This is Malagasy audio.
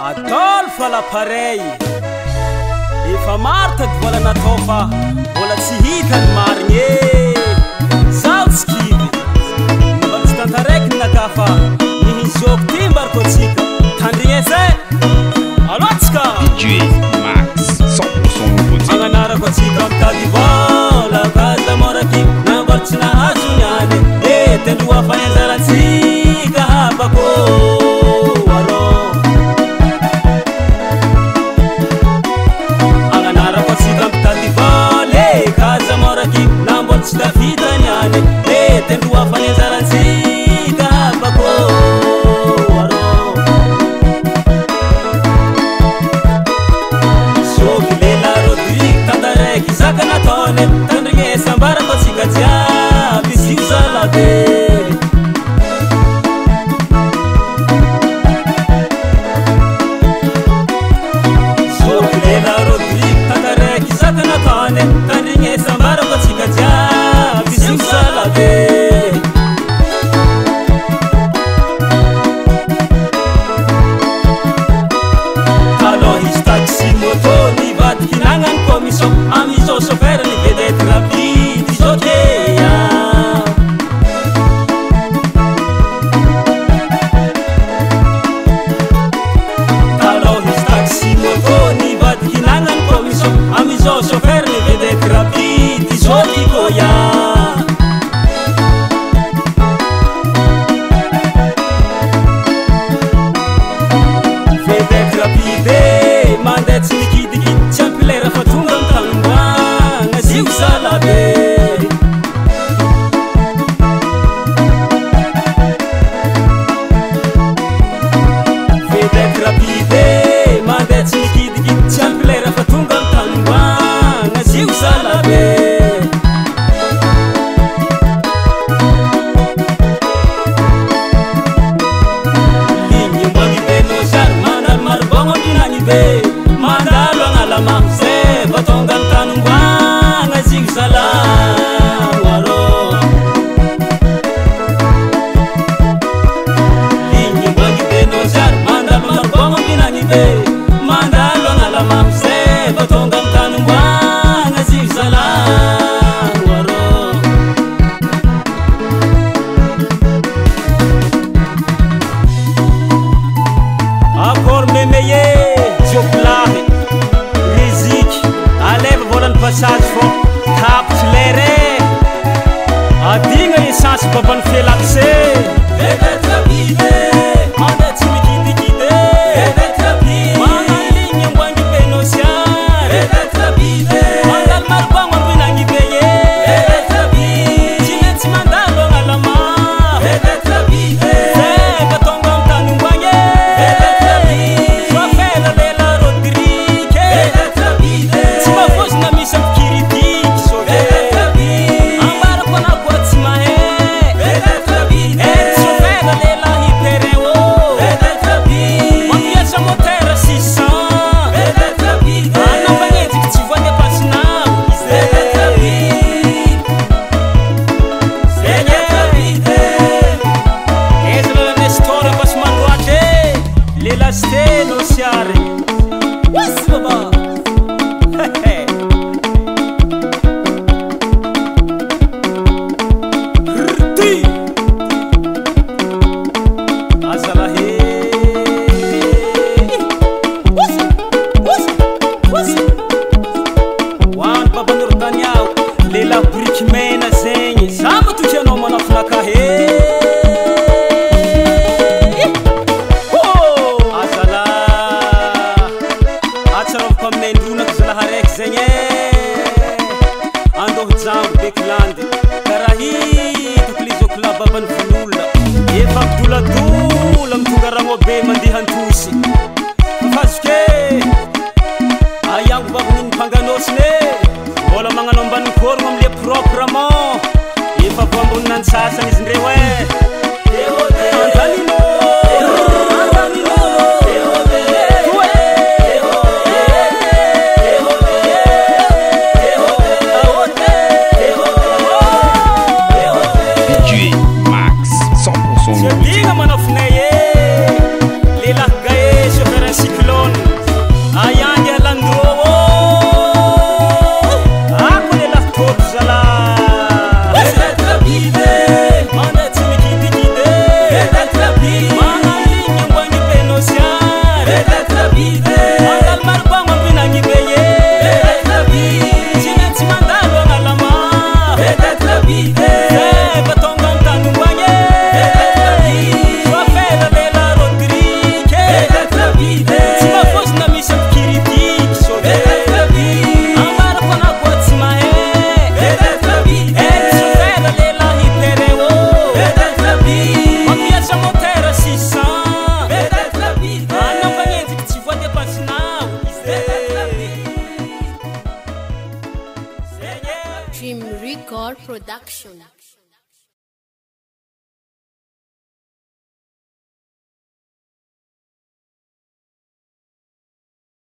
Adolphe l'appareil efa maro tady vola natao fa vola tsy hitany marigny zaho tsy kivy mba tsy tantaraiky naka fa nihizioko ty mbariko atsika tandrignesa aloatsika DJ Max 100% nouveau magnanarako atsika mitady vola kaza moraky nambola tsy nahazo niany tendroa fa anjaratsika habako tsy tafitany any tendroa fa nianjarantsika habako sovy lela Rodrigue tantaraiky zaka nataony tandrignesa ambarako atsika jiaby zio zalabe sovy lela Rodrigue tantaraiky zaka nataony tandrignesa ambarako atsika jiaby zio zalabe alors izy taxi moto nivadiky nagnany commission amizao chauffeur ny vedety rapide izao kea alors izy taxi moto nivadiky nagnany commission amizao chauffeur ny vedety rapide izao kikoya vedety rapide mandeha tsy mikidikidy tsy ampilera fa tonga mitagnomboagna zio zalabe vedety rapide mandeha tsy mikidikidy tsy ampilera fa tonga mitagnomboagna zio zalabe ligny mbagnibe nozary mandalo maribogno ambinagnibe mandalo agnalamagno zay va tonga mitagnomboagna zio zalagno arô ligny mbagnibe nozary mandalo maribogno ambinagnibe mandalo agnalamagno zay va tonga mitagnomboagna zio zalagno arô akôry memeye jiopolahy riziky aleva volany passage fô tapitry lere adigna essence babany felakse vedety rapide mandeha tsy mikidikidy vedety rapide manaligny amboangibe nosiary vedety rapide mandalo maribagno ambinagnibe vedety rapide tsy maintsy mandalo agnalama vedety rapide zay tonga mitagnomboagny vedety rapide chauffeur lela Rodrigue vedety rapide tsy mavozona misy ampikiridiky so vedety rapide ambarako anako tsy mahe vedety rapide chauffeur lela hypereo vedety rapide mampiasa motera 600 vedety rapide anambagnenjiky tsy voadepasinao izy vedety rapide vedety rapide eza lela nestor basy mandroatre lela steno siary wasy baba rty azalahe hoany baban'Ordaniao lela briky mena zegny za matoky anao manafinakahe azala atsarovako aminay ndronako zalaha raiky zegny andoho jambo bekilandy karaha hitako lizoko la babany vololona efa midoladola mitonga ragnobe mandeha antosy fafazoke ayango baban'igny mpanganosiny mbola magnano ambaniny korogno amle proprement efa vo ambonina antsasany izy ndreo andanino DJ Max 100% nouveau Digna manafinay lela gae chauffeur ainsi que Production.